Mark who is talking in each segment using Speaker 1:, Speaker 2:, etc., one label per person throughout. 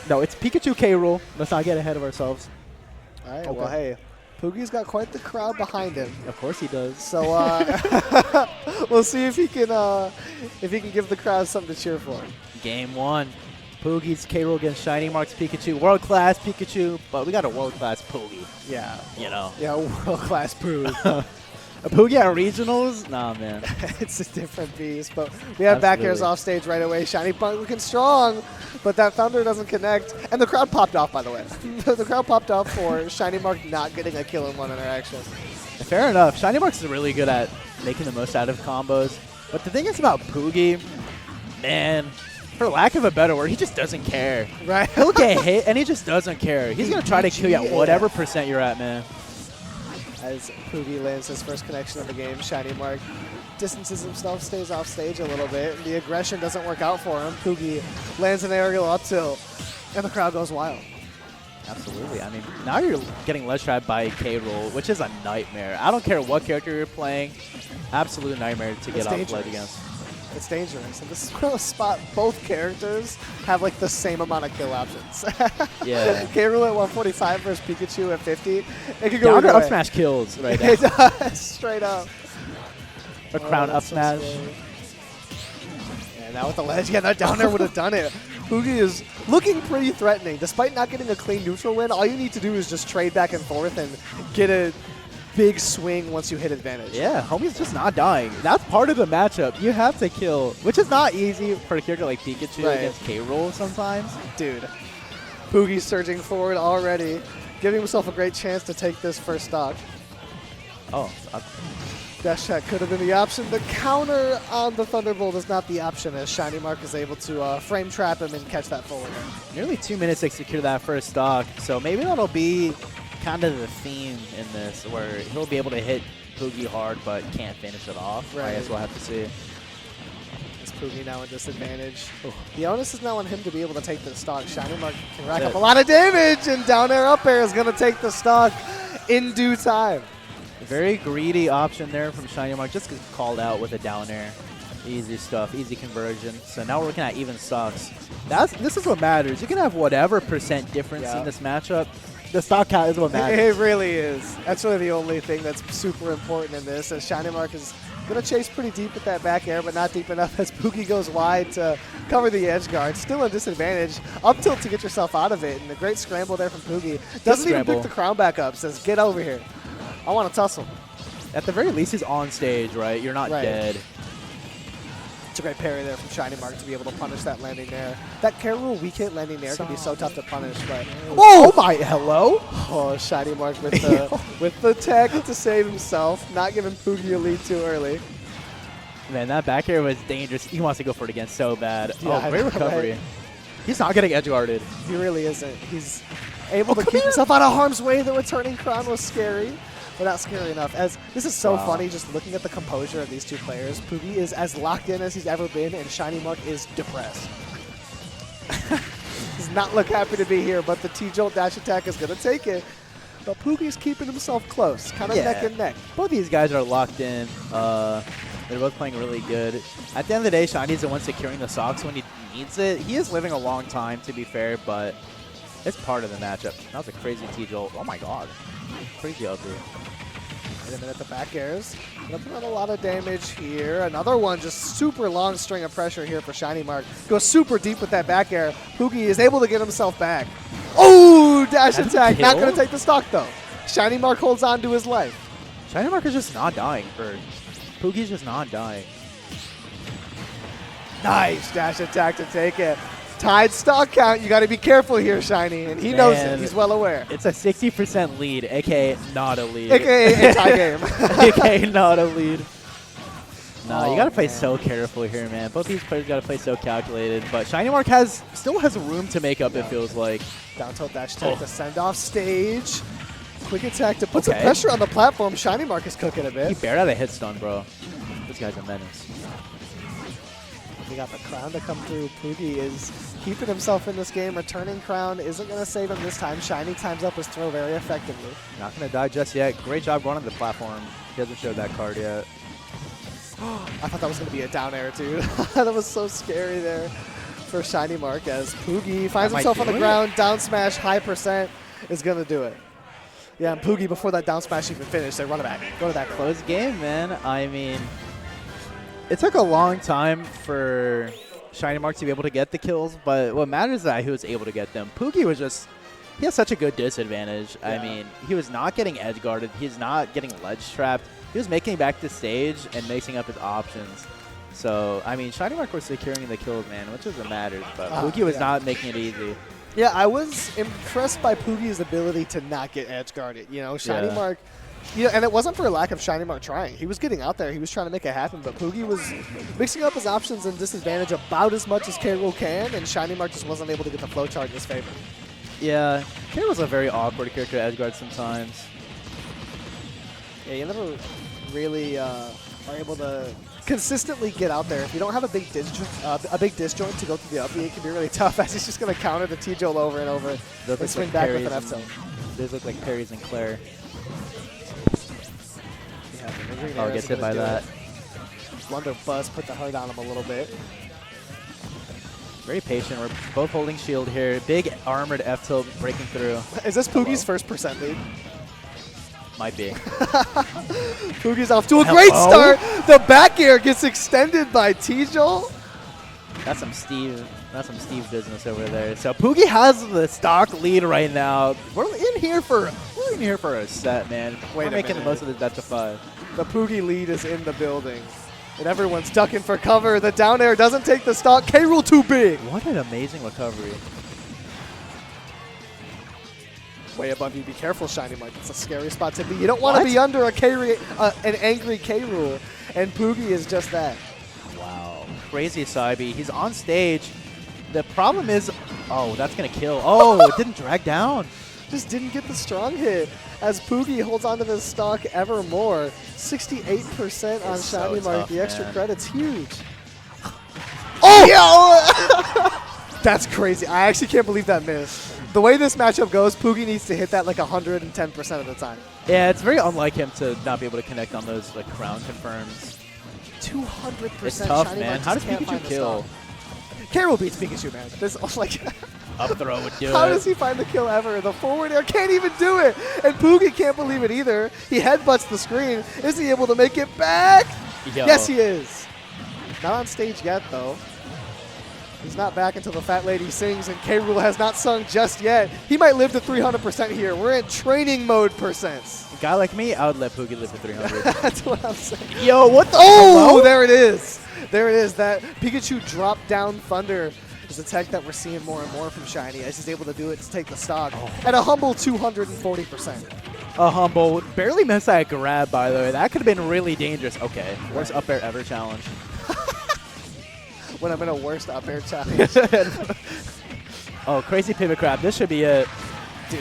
Speaker 1: No, it's Pikachu K. Rool. Let's not get ahead of ourselves.
Speaker 2: All right, well, hey, Pugi's got quite the crowd behind him.
Speaker 1: Of course he does.
Speaker 2: So we'll see if he can give the crowd something to cheer for.
Speaker 1: Game 1. Pugi's K. Rool against ShinyMark's Pikachu. World-class Pikachu, but we got a world-class Pugi.
Speaker 2: Yeah.
Speaker 1: You know.
Speaker 2: Yeah, world-class Pug.
Speaker 1: A Pugi at regionals? Nah, man.
Speaker 2: It's a different beast, but we have back airs off stage right away. ShinyMark looking strong, but that Thunder doesn't connect. And the crowd popped off, by the way. The crowd popped off for ShinyMark not getting a kill in one interaction.
Speaker 1: Fair enough. ShinyMark's really good at making the most out of combos. But the thing is about Pugi, man, for lack of a better word, he just doesn't care.
Speaker 2: Right.
Speaker 1: He'll get hit, and he just doesn't care. He's going to try to kill you at whatever percent you're at, man.
Speaker 2: As Pugi lands his first connection of the game, ShinyMark distances himself, stays off stage a little bit. The aggression doesn't work out for him. Pugi lands an aerial up tilt, and the crowd goes wild.
Speaker 1: Absolutely. I mean, now you're getting ledge trapped by K. Rool, which is a nightmare. I don't care what character you're playing. Absolute nightmare to get off ledge against.
Speaker 2: It's dangerous. And this is a spot both characters have like the same amount of kill options.
Speaker 1: Yeah.
Speaker 2: K. Rool at 145 versus Pikachu at 50. It could
Speaker 1: Down
Speaker 2: go either
Speaker 1: up
Speaker 2: way.
Speaker 1: smash kills right now.
Speaker 2: It does, straight up.
Speaker 1: A crown up smash.
Speaker 2: And now with the ledge, yeah, that down there would have done it. Pugi is looking pretty threatening. Despite not getting a clean neutral win, all you need to do is just trade back and forth and get a big swing once you hit advantage.
Speaker 1: Yeah, homie's just not dying. That's part of the matchup. You have to kill, which is not easy for a character like Pikachu against K. Rool sometimes.
Speaker 2: Dude, Pugi's surging forward already, giving himself a great chance to take this first stock.
Speaker 1: Oh,
Speaker 2: Dash attack could have been the option. The counter on the Thunderbolt is not the option, as ShinyMark is able to frame trap him and catch that forward.
Speaker 1: nearly 2 minutes to secure that first stock, so maybe that'll be kind of the theme in this, where he'll be able to hit Pugi hard but can't finish it off.
Speaker 2: Right.
Speaker 1: I guess we'll have to see.
Speaker 2: Is Pugi now at disadvantage? The onus is now on him to be able to take the stock. ShinyMark can rack
Speaker 1: That's
Speaker 2: up a lot of damage, and down air up air is going to take the stock in due time.
Speaker 1: Very greedy option there from ShinyMark, just gets called out with a down air. Easy stuff, easy conversion. So now we're looking at even stocks. This is what matters. You can have whatever percent difference in this matchup. The stock count is what matters.
Speaker 2: It really is. That's really the only thing that's super important in this. As ShinyMark is going to chase pretty deep with that back air, but not deep enough as Pugi goes wide to cover the edge guard. Still a disadvantage. Up tilt to get yourself out of it. And a great scramble there from Pugi. Doesn't even pick the crown back up. Says, get over here. I want to tussle.
Speaker 1: At the very least, he's on stage, right? You're not dead.
Speaker 2: It's a great parry there from ShinyMark to be able to punish that landing there. That K. Rool weak hit landing there can be so tough to punish, but
Speaker 1: oh my, hello?
Speaker 2: Oh, ShinyMark with the tech to save himself, not giving Pugi a lead too early.
Speaker 1: Man, that back air was dangerous. He wants to go for it again so bad.
Speaker 2: Yeah,
Speaker 1: oh, great recovery.
Speaker 2: Right.
Speaker 1: He's not getting edge guarded.
Speaker 2: He really isn't. He's able to keep himself out of harm's way. The returning crown was scary. But not scary enough. As this is so funny, just looking at the composure of these two players. Pugi is as locked in as he's ever been, and ShinyMark is depressed. Does not look happy to be here, but the T-Jolt dash attack is going to take it. But Pugi's keeping himself close, kind of neck and neck.
Speaker 1: Both these guys are locked in. They're both playing really good. At the end of the day, Shiny's the one securing the stocks when he needs it. He is living a long time, to be fair, but it's part of the matchup. That was a crazy T-Jolt. Oh my god. Crazy up here.
Speaker 2: Wait a minute, the back airs. Gonna put on a lot of damage here. Another one, just super long string of pressure here for ShinyMark. Goes super deep with that back air. Pugi is able to get himself back. Oh, dash attack. Not gonna take the stock though. ShinyMark holds on to his life.
Speaker 1: ShinyMark is just not dying. Pugi's just not dying.
Speaker 2: Nice dash attack to take it. Tied stock count. You got to be careful here, Shiny, and he knows it. He's well aware.
Speaker 1: It's a 60% lead, aka not a lead.
Speaker 2: AKA a tie game.
Speaker 1: AKA not a lead. Nah, you got to play so careful here, man. Both these players got to play so calculated. But ShinyMark still has room to make up, it feels like.
Speaker 2: Down tilt dash attack to send off stage. Quick attack to put some pressure on the platform. ShinyMark is cooking a bit.
Speaker 1: He barely had a hit stun, bro. This guy's a menace.
Speaker 2: He got the crown to come through. Pugi is keeping himself in this game. Returning crown isn't going to save him this time. Shiny times up his throw very effectively.
Speaker 1: Not going to die just yet. Great job going on the platform. He hasn't showed that card yet.
Speaker 2: I thought that was going to be a down air, dude. That was so scary there for ShinyMark as Pugi finds
Speaker 1: That might
Speaker 2: himself on the
Speaker 1: do it.
Speaker 2: ground. Down smash, high percent is going to do it. Yeah, and Pugi, before that down smash even finished, they run it back. Go to that close.
Speaker 1: Close game, man. I mean, it took a long time for ShinyMark to be able to get the kills, but what matters is that he was able to get them. Pugi was just, he has such a good disadvantage.
Speaker 2: Yeah.
Speaker 1: I mean, he was not getting edge guarded. He's not getting ledge trapped. He was making it back to stage and mixing up his options. So, I mean, ShinyMark was securing the kills, man, which is what matters, but Pugi was not making it easy.
Speaker 2: Yeah, I was impressed by Pugi's ability to not get edge guarded. You know, ShinyMark, and it wasn't for a lack of ShinyMark trying. He was getting out there. He was trying to make it happen, but Pugi was mixing up his options and disadvantage about as much as K. Rool can, and ShinyMark just wasn't able to get the flow chart in his favor.
Speaker 1: Yeah, K was a very awkward character to edge guard sometimes.
Speaker 2: Yeah, you never really are able to consistently get out there. If you don't have a big disjoint to go through the up B, it can be really tough as he's just going to counter the T-Jolt over and over and swing back with an F-tilt.
Speaker 1: Those look like parries and Claire.
Speaker 2: Yeah,
Speaker 1: Oh, gets hit by that.
Speaker 2: Blunderbuss put the hurt on him a little bit.
Speaker 1: Very patient. We're both holding shield here. Big armored F-tilt breaking through.
Speaker 2: Is this Pugi's first percent lead?
Speaker 1: Might be.
Speaker 2: Pugi's off to a great start. The back air gets extended by T-Jolt.
Speaker 1: That's some Steve business over there. So Pugi has the stock lead right now. We're in here for a set, man. We're making the most of this best of 5.
Speaker 2: The Pugi lead is in the building. And everyone's ducking for cover. The down air doesn't take the stock. K. Rool too big.
Speaker 1: What an amazing recovery.
Speaker 2: Way above you. Be careful, ShinyMark. It's a scary spot to be. You don't want to be under an angry K. Rool. And Pugi is just that.
Speaker 1: Wow. Crazy Saibi. He's on stage. The problem is, oh, that's going to kill. Oh, it didn't drag down.
Speaker 2: Just didn't get the strong hit as Pugi holds onto the stock ever more. 68% on
Speaker 1: so
Speaker 2: ShinyMark.
Speaker 1: tough,
Speaker 2: The extra
Speaker 1: man.
Speaker 2: credit's huge. Oh! That's crazy. I actually can't believe that missed. The way this matchup goes, Pugi needs to hit that like 110% of the time.
Speaker 1: Yeah, it's very unlike him to not be able to connect on those like crown confirms.
Speaker 2: 200%.
Speaker 1: It's tough,
Speaker 2: ShinyMark
Speaker 1: man. How does
Speaker 2: just can't
Speaker 1: Pikachu
Speaker 2: find the
Speaker 1: kill?
Speaker 2: stock. K. Rool beats Pikachu, man. This like.
Speaker 1: Up throw would do
Speaker 2: How
Speaker 1: it.
Speaker 2: does he find the kill ever? The forward air can't even do it. And Pugi can't believe it either. He headbutts the screen. Is he able to make it back?
Speaker 1: Yo.
Speaker 2: Yes, he is. Not on stage yet, though. He's not back until the fat lady sings, and K. Rool has not sung just yet. He might live to 300% here. We're in training mode percents.
Speaker 1: A guy like me, I would let Pugi live to 300.
Speaker 2: That's what I'm saying.
Speaker 1: Yo, what the?
Speaker 2: Oh,
Speaker 1: hello?
Speaker 2: there it is. There it is. That Pikachu drop down thunder is a tech that we're seeing more and more from Shiny as he's able to do it to take the stock at a humble 240%.
Speaker 1: A humble, barely missed that grab, by the way. That could have been really dangerous. Okay, worst up air ever challenge.
Speaker 2: When I'm in a worst up air challenge.
Speaker 1: Oh, crazy pivot grab. This should be it.
Speaker 2: Dude,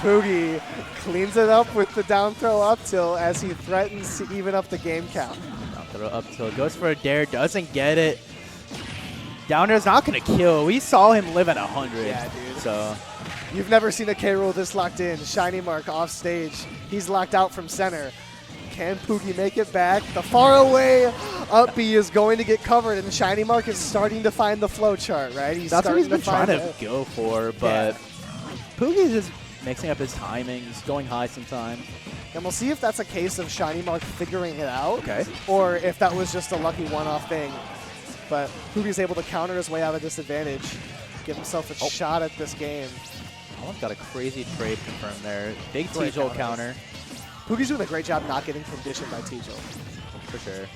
Speaker 2: Pugi cleans it up with the down throw up tilt as he threatens to even up the game count.
Speaker 1: Down throw up till goes for a dare, doesn't get it. Down air's not gonna kill. We saw him live at 100.
Speaker 2: Yeah, dude.
Speaker 1: So
Speaker 2: You've never seen a K. Rool this locked in. ShinyMark off stage. He's locked out from center. Can Pugi make it back? The far away up B is going to get covered, and ShinyMark is starting to find the flow chart, right?
Speaker 1: that's what he's been trying to go for, but Pugi is just mixing up his timings, going high sometimes.
Speaker 2: And we'll see if that's a case of ShinyMark figuring it out,
Speaker 1: Okay.
Speaker 2: or if that was just a lucky one-off thing. But Pugi's able to counter his way out of disadvantage, give himself a shot at this game.
Speaker 1: Almost got a crazy trade confirmed there. Big
Speaker 2: Great
Speaker 1: T-Jolt
Speaker 2: counter.
Speaker 1: counter.
Speaker 2: Pugi's doing a great job not getting conditioned by T-Jolt.
Speaker 1: For sure.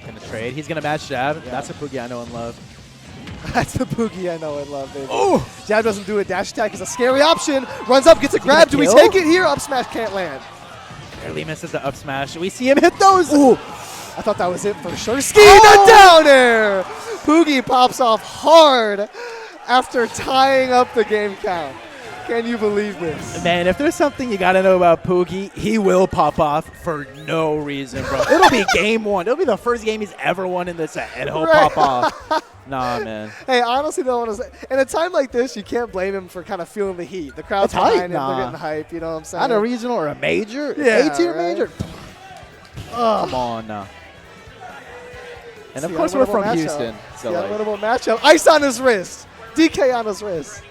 Speaker 1: Gonna trade. He's gonna match jab.
Speaker 2: Yeah.
Speaker 1: That's a Pugi I know and love.
Speaker 2: That's the Pugi I know and love, baby.
Speaker 1: Oh!
Speaker 2: Jab doesn't do it. Dash attack is a scary option. Runs up, gets a grab. Do we
Speaker 1: kill?
Speaker 2: take it here? Up smash can't land.
Speaker 1: Barely misses the up smash. We see him hit those.
Speaker 2: Ooh. I thought that was it for sure. Ski the down air. Pugi pops off hard after tying up the game count. Can you believe this?
Speaker 1: Man, if there's something you gotta know about Pugi, he will pop off for no reason, bro. It'll be game one. It'll be the first game he's ever won in this set, and he'll pop off. Nah, man.
Speaker 2: Hey, honestly, though, in a time like this, you can't blame him for kind of feeling the heat. The crowd's
Speaker 1: It's hype,
Speaker 2: behind him.
Speaker 1: nah.
Speaker 2: They're getting hype. You know what I'm saying?
Speaker 1: Not a regional or a major?
Speaker 2: Yeah,
Speaker 1: A-tier
Speaker 2: right?
Speaker 1: major? Come on now. And of course, we're from Houston. So
Speaker 2: the unwinnable matchup. Ice on his wrist. DK on his wrist.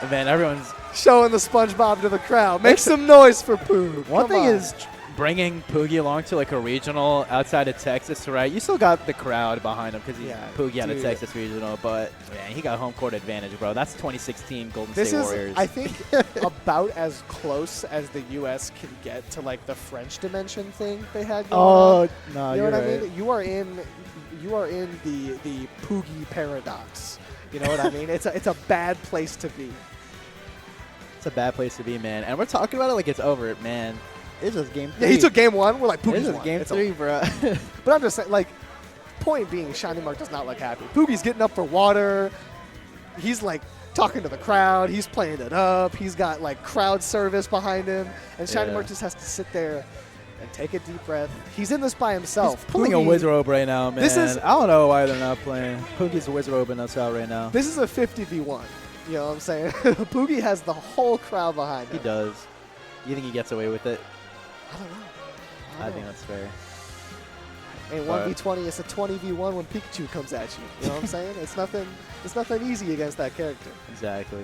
Speaker 1: And man, everyone's
Speaker 2: showing the SpongeBob to the crowd. Make some noise for Poog.
Speaker 1: One thing is bringing Pugi along to like a regional outside of Texas, right? You still got the crowd behind him because he's Pugi out of Texas regional, but man, he got home court advantage, bro. That's 2016 Golden State Warriors.
Speaker 2: I think, about as close as the U.S. can get to like the French dimension thing they had going on.
Speaker 1: No,
Speaker 2: you know
Speaker 1: you're
Speaker 2: what
Speaker 1: right.
Speaker 2: I mean? You are in the Pugi paradox. You know what I mean? It's a bad place to be.
Speaker 1: It's a bad place to be, man. And we're talking about it like it's over, man. It's just game 3.
Speaker 2: Yeah, he took game 1. We're like, Pugi's
Speaker 1: won.
Speaker 2: won.
Speaker 1: Game 3, bro.
Speaker 2: But I'm just saying, like, point being, ShinyMark does not look happy. Pugi's getting up for water. He's, like, talking to the crowd. He's playing it up. He's got, like, crowd service behind him. And ShinyMark just has to sit there and take a deep breath. He's in this by himself.
Speaker 1: He's pulling a wizrobe right now, man. I don't know why they're not playing. Pugi's wizrobing us out right now.
Speaker 2: This is a 50v1. You know what I'm saying? Pugi has the whole crowd behind him.
Speaker 1: He does. You think he gets away with it?
Speaker 2: I don't know.
Speaker 1: I think that's fair.
Speaker 2: Ain't 1v20, it's a 20v1 when Pikachu comes at you. You know what I'm saying? It's nothing easy against that character.
Speaker 1: Exactly.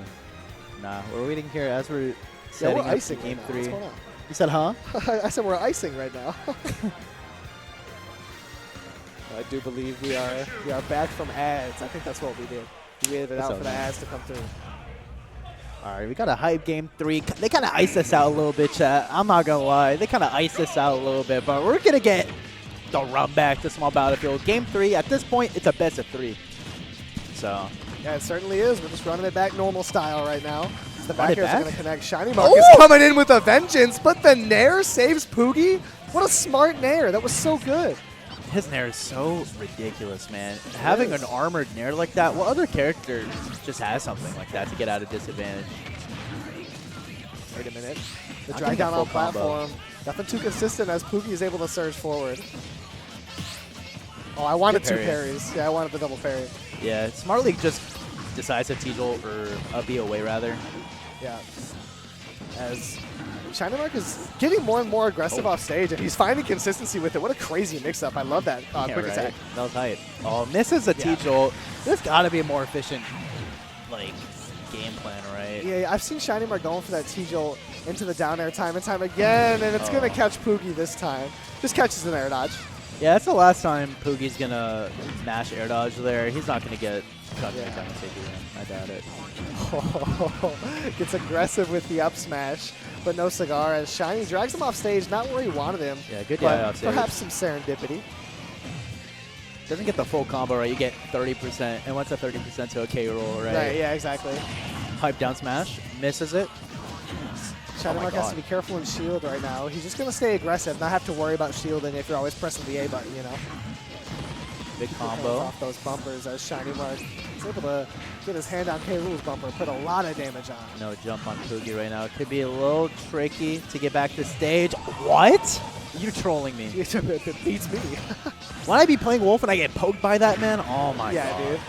Speaker 1: Nah, we're waiting here as we're setting
Speaker 2: we're
Speaker 1: up
Speaker 2: icing
Speaker 1: game
Speaker 2: right
Speaker 1: 3.
Speaker 2: What's going on?
Speaker 1: You said, huh?
Speaker 2: I said we're icing right now. I do believe we are back from ads. I think that's what we did. We waited out for the ads to come through.
Speaker 1: All right, we got a hype game 3. They kind of iced us out a little bit, chat. I'm not going to lie. They kind of iced us out a little bit, but we're going to get the run back to small battlefield. Game 3, at this point, it's a best of 3. So.
Speaker 2: Yeah, it certainly is. We're just running it back normal style right now. The back airs are going to connect. ShinyMark is coming in with a vengeance, but the Nair saves Pugi. What a smart Nair. That was so good.
Speaker 1: His Nair is so ridiculous, man. Having an armored Nair like that, what other character just has something like that to get out of disadvantage?
Speaker 2: Wait a minute. The drag down on platform. Nothing too consistent as Pugi is able to surge forward. Oh, I wanted 2 parries. Yeah, I wanted the double parry.
Speaker 1: Yeah, Smart League just decides to T-Jolt or a BOA rather.
Speaker 2: Yeah. As ShinyMark is getting more and more aggressive off stage, and he's finding consistency with it. What a crazy mix-up. I love that quick attack.
Speaker 1: That was hype. Oh, misses a T-Jolt. There's got to be a more efficient like game plan, right?
Speaker 2: Yeah, I've seen ShinyMark going for that T-Jolt into the down air time and time again, and it's going to catch Pugi this time. Just catches an air dodge.
Speaker 1: Yeah, that's the last time Pugi's going to mash air dodge there. He's not going to get cut anytime soon. I doubt it.
Speaker 2: Gets aggressive with the up smash, but no cigar as Shiny drags him off stage, not where he wanted him.
Speaker 1: Yeah, good guy off stage.
Speaker 2: Perhaps some serendipity.
Speaker 1: Doesn't get the full combo, right? You get 30%, and what's a 30% to a K roll, right?
Speaker 2: Right, yeah, exactly.
Speaker 1: Hype down smash, misses it.
Speaker 2: ShinyMark has to be careful in shield right now. He's just going to stay aggressive, not have to worry about shielding if you're always pressing the A button, you know?
Speaker 1: Big combo.
Speaker 2: Off those bumpers as ShinyMark is able to get his hand on K. Rool's bumper, put a lot of damage on.
Speaker 1: No jump on Pugi right now. It could be a little tricky to get back to stage. What? You're trolling me.
Speaker 2: It beats me.
Speaker 1: When I be playing Wolf and I get poked by that, man? Oh my god.
Speaker 2: Yeah, dude.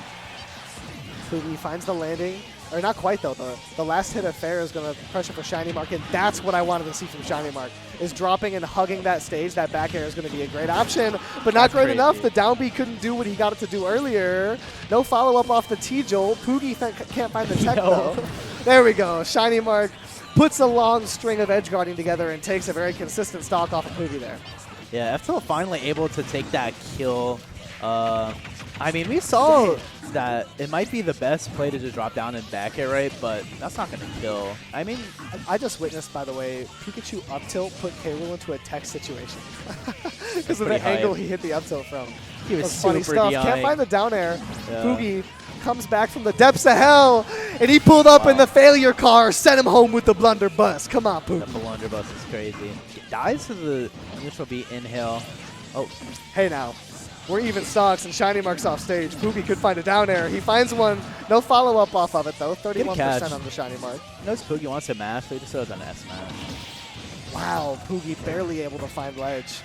Speaker 2: Pugi finds the landing. Or not quite, though. The last hit of fair is going to pressure for ShinyMark, and that's what I wanted to see from ShinyMark, is dropping and hugging that stage. That back air is going to be a great option, but not great enough. The down B couldn't do what he got it to do earlier. No follow-up off the T-Jolt. Pugi can't find the tech, though. There we go. ShinyMark puts a long string of edge guarding together and takes a very consistent stock off of Pugi there.
Speaker 1: Yeah, FTL finally able to take that kill. I mean, we saw that it might be the best play to just drop down and back air, right? But that's not going to kill. I mean,
Speaker 2: I just witnessed, by the way, Pikachu up tilt put K. Rool into a tech situation because of the angle he hit the up tilt from.
Speaker 1: He was
Speaker 2: funny
Speaker 1: super
Speaker 2: stuff.
Speaker 1: DIing.
Speaker 2: Can't find the down air. Yeah. Pugi comes back from the depths of hell, and he pulled up in the failure car, sent him home with the blunderbuss. Come on, Pugi.
Speaker 1: The blunderbuss is crazy. Dies to the initial B inhale. Oh.
Speaker 2: Hey now. We're even stocks, and ShinyMark's off stage. Pugi could find a down air. He finds one. No follow-up off of it, though. 31% on the ShinyMark.
Speaker 1: Knows Pugi wants to mash, but he just throws an S smash.
Speaker 2: Wow, Pugi barely able to find ledge.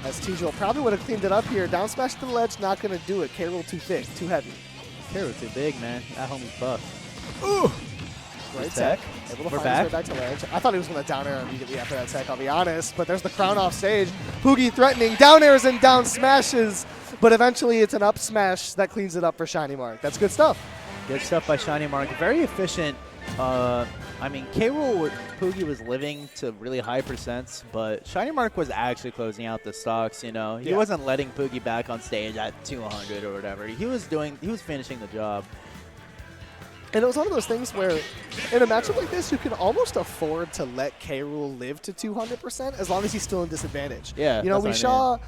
Speaker 2: As T-Jolt probably would have cleaned it up here. Down smash to the ledge, not going to do it. K. Rool too thick, too heavy.
Speaker 1: K. Rool too big, man. That homie's buff.
Speaker 2: Ooh! Great
Speaker 1: tech.
Speaker 2: tech. Able to
Speaker 1: We're
Speaker 2: find his way back to ledge. I thought he was going to down air immediately after that tech, I'll be honest. But there's the crown off stage. Pugi threatening down airs and down smashes. But eventually it's an up smash that cleans it up for ShinyMark. That's good stuff.
Speaker 1: Good stuff by ShinyMark. Very efficient. I mean, K-Rool, Pugi was living to really high percents, but ShinyMark was actually closing out the stocks, you know. He wasn't letting Pugi back on stage at 200 or whatever. He was finishing the job.
Speaker 2: And it was one of those things where in a matchup like this, you can almost afford to let K-Rool live to 200% as long as he's still in disadvantage.
Speaker 1: Yeah,
Speaker 2: you know,
Speaker 1: we
Speaker 2: saw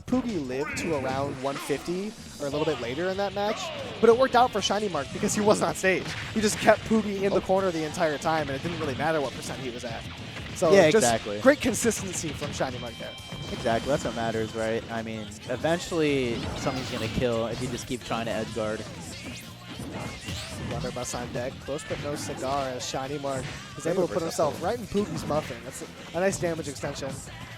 Speaker 2: Pugi live to around 150 or a little bit later in that match, but it worked out for ShinyMark because he wasn't on stage. He just kept Pugi in the corner the entire time, and it didn't really matter what percent he was at. So
Speaker 1: yeah,
Speaker 2: just
Speaker 1: exactly.
Speaker 2: Great consistency from ShinyMark there.
Speaker 1: Exactly, that's what matters, right? I mean, eventually something's going to kill if you just keep trying to edge guard.
Speaker 2: Wonder Bus on deck, close but no cigar as ShinyMark is able to put himself right in Pugi's muffin. That's a nice damage extension.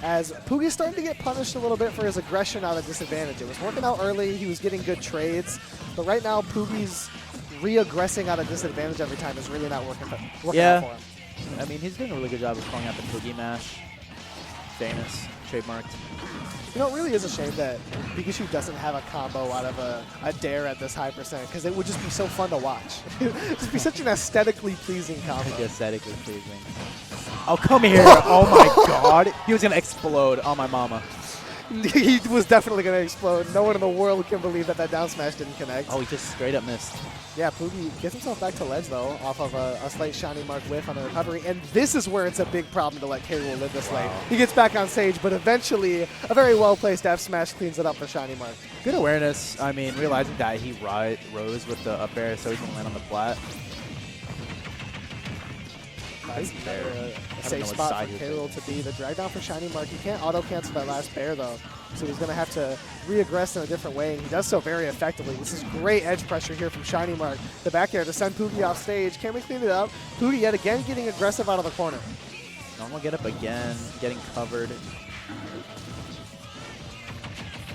Speaker 2: As Pugi's starting to get punished a little bit for his aggression out of disadvantage. It was working out early, he was getting good trades, but right now Pugi's re-aggressing out of disadvantage every time is really not working out for him.
Speaker 1: I mean, he's doing a really good job of calling out the Pugi mash. Famous, trademarked.
Speaker 2: You know, it really is a shame that Pikachu doesn't have a combo out of a dare at this high percent, because it would just be so fun to watch. It would just be such an aesthetically pleasing combo.
Speaker 1: Aesthetically pleasing. Oh, come here. Oh, my God. He was going to explode on my mama.
Speaker 2: He was definitely going to explode. No one in the world can believe that down smash didn't connect.
Speaker 1: Oh, he just straight up missed.
Speaker 2: Yeah, Pugi gets himself back to ledge, though, off of a slight ShinyMark whiff on the recovery. And this is where it's a big problem to let K-Rool live this late. He gets back on stage, but eventually a very well-placed F smash cleans it up for ShinyMark.
Speaker 1: Good awareness. I mean, realizing that he rose with the up air so he can land on the flat.
Speaker 2: Nice a safe spot for K-Rool to be. The drag down for ShinyMark. He can't auto-cancel that last bear, though. So he's going to have to re-aggress in a different way, and he does so very effectively. This is great edge pressure here from ShinyMark. The back air to send Pugi off stage. Can we clean it up? Pugi yet again getting aggressive out of the corner.
Speaker 1: Normal get up again, getting covered.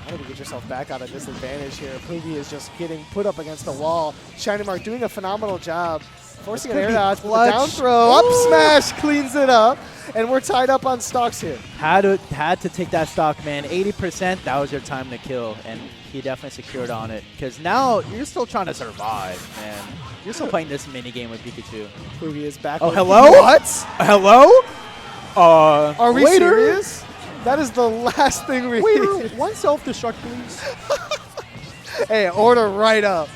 Speaker 2: How do you get yourself back out of disadvantage here? Pugi is just getting put up against the wall. ShinyMark doing a phenomenal job. Forcing an air dodge, but the down throw, up smash cleans it up, and we're tied up on stocks here.
Speaker 1: Had to take that stock, man. 80%, that was your time to kill, and he definitely secured on it. Because now you're still trying to survive, man. You're still playing this mini game with Pikachu.
Speaker 2: Pugi is back.
Speaker 1: Oh, hello?
Speaker 2: What?
Speaker 1: Hello?
Speaker 2: Are we
Speaker 1: waiter?
Speaker 2: serious? That is the last thing we need.
Speaker 1: One self-destruct, please.
Speaker 2: Hey, order right up.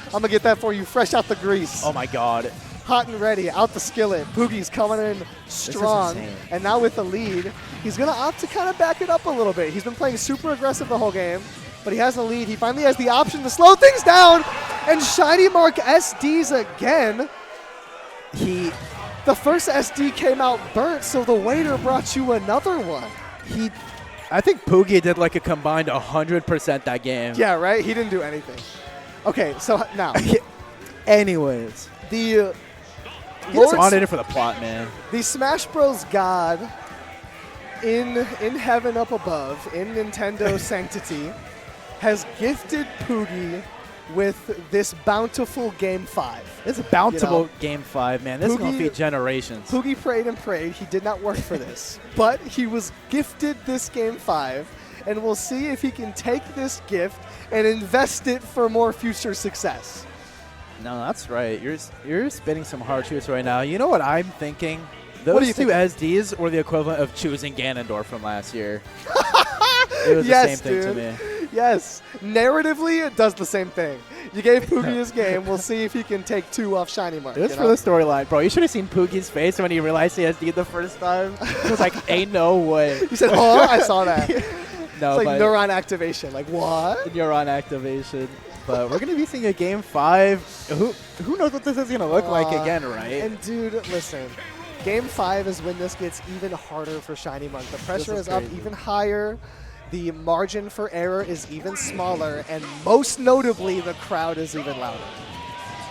Speaker 2: I'm going to get that for you fresh out the grease.
Speaker 1: Oh, my God.
Speaker 2: Hot and ready, out the skillet. Pugi's coming in strong. And now with the lead, he's going to opt to kind of back it up a little bit. He's been playing super aggressive the whole game, but he has the lead. He finally has the option to slow things down. And ShinyMark SDs again. The first SD came out burnt, so the waiter brought you another one.
Speaker 1: I think Pugi did like a combined 100% that game.
Speaker 2: Yeah, right? He didn't do anything. Okay, so now.
Speaker 1: Anyways.
Speaker 2: He
Speaker 1: just wanted it for the plot, man.
Speaker 2: The Smash Bros. God in heaven up above, in Nintendo sanctity, has gifted Pugi with this bountiful Game 5.
Speaker 1: It's a bountiful Game 5, man. This is going to feed generations.
Speaker 2: Pugi prayed and prayed. He did not work for this. But he was gifted this Game 5, and we'll see if he can take this gift and invest it for more future success.
Speaker 1: No, that's right. You're spitting some hard truths right now. You know what I'm thinking?
Speaker 2: What
Speaker 1: Those two SDs were the equivalent of choosing Ganondorf from last year. It was the same thing to me.
Speaker 2: Yes. Narratively, it does the same thing. You gave Pugi his game. We'll see if he can take 2 off ShinyMark.
Speaker 1: It was for the storyline, bro. You should have seen Pugi's face when he realized he SD'd the first time. He was like, ain't no way.
Speaker 2: You said, oh, I saw that.
Speaker 1: No,
Speaker 2: it's like neuron activation. Like, what?
Speaker 1: Neuron activation. But we're going to be seeing a Game 5. Who knows what this is going to look like again, right?
Speaker 2: And, dude, listen. Game 5 is when this gets even harder for ShinyMark. The pressure is up even higher. The margin for error is even smaller. And most notably, the crowd is even louder.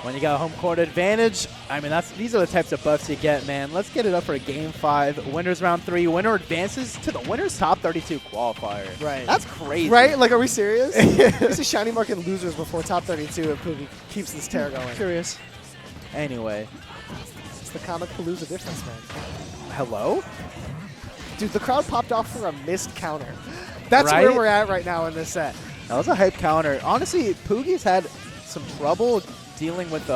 Speaker 1: When you got a home court advantage, I mean, these are the types of buffs you get, man. Let's get it up for a Game 5. Winners round 3. Winner advances to the winner's top 32 qualifier.
Speaker 2: Right.
Speaker 1: That's crazy.
Speaker 2: Right? Like, are we serious? This is ShinyMark and losers before top 32 if Pugi keeps this tear going.
Speaker 1: Curious. Anyway.
Speaker 2: It's the Comicpalooza difference, man.
Speaker 1: Hello?
Speaker 2: Dude, the crowd popped off for a missed counter. That's
Speaker 1: Right?
Speaker 2: where we're at right now in this set.
Speaker 1: That was a hype counter. Honestly, Pugi's had some trouble dealing with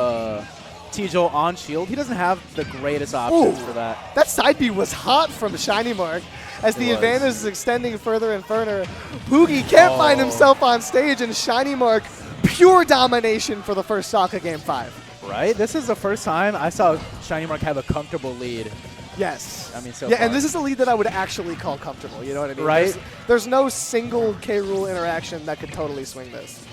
Speaker 1: T-Joe on shield. He doesn't have the greatest options for that.
Speaker 2: That side B was hot from ShinyMark. As the advantage is extending further and further, Pugi can't find himself on stage, and ShinyMark, pure domination for the first stock of Game 5.
Speaker 1: Right? This is the first time I saw ShinyMark have a comfortable lead.
Speaker 2: Yes.
Speaker 1: I mean, so
Speaker 2: yeah,
Speaker 1: far.
Speaker 2: and this is a lead that I would actually call comfortable. You know what I mean?
Speaker 1: Right.
Speaker 2: There's no single K-Rool interaction that could totally swing this.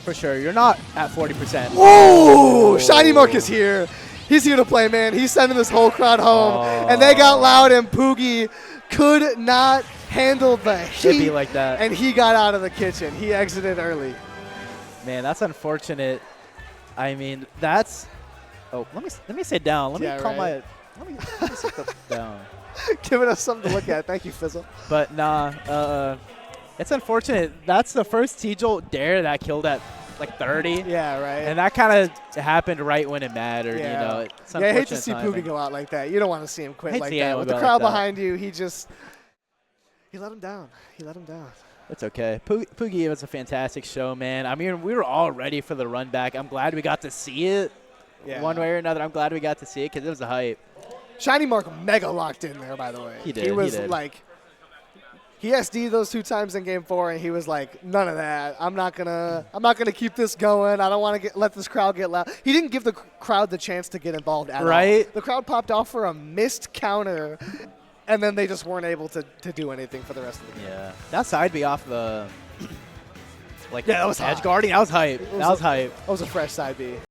Speaker 1: For sure. You're not at 40%.
Speaker 2: Ooh! ShinyMark is here. He's here to play, man. He's sending this whole crowd home. And they got loud, and Pugi could not handle the heat.
Speaker 1: It'd be like that.
Speaker 2: And he got out of the kitchen. He exited early.
Speaker 1: Man, that's unfortunate. I mean, that's... Oh, let me sit down. Let me calm my... Let me sit down.
Speaker 2: Giving us something to look at. Thank you, Fizzle.
Speaker 1: But nah, it's unfortunate. That's the first T-Jolt dare that killed at like 30.
Speaker 2: Yeah, right.
Speaker 1: And that kind of happened right when it mattered.
Speaker 2: Yeah.
Speaker 1: You know, it's
Speaker 2: I hate to see
Speaker 1: timing.
Speaker 2: Pugi go out like that. You don't want to see him quit
Speaker 1: Hate
Speaker 2: like
Speaker 1: to see
Speaker 2: that.
Speaker 1: him
Speaker 2: With
Speaker 1: go
Speaker 2: the
Speaker 1: like
Speaker 2: crowd
Speaker 1: that.
Speaker 2: behind you, he let him down. He let him down.
Speaker 1: It's okay. Pugi, it was a fantastic show, man. I mean, we were all ready for the run back. I'm glad we got to see it one way or another. I'm glad we got to see it because it was a hype.
Speaker 2: ShinyMark mega locked in there, by the way.
Speaker 1: He did.
Speaker 2: He was
Speaker 1: he did.
Speaker 2: like, he SD'd those 2 times in Game 4, and he was like, none of that. I'm not gonna keep this going. I don't want to let this crowd get loud. He didn't give the crowd the chance to get involved at all.
Speaker 1: Right.
Speaker 2: The crowd popped off for a missed counter, and then they just weren't able to do anything for the rest of the game.
Speaker 1: Yeah. That side be off the
Speaker 2: that was
Speaker 1: edge
Speaker 2: hot.
Speaker 1: guarding. That was hype. That was hype.
Speaker 2: That was a fresh side B.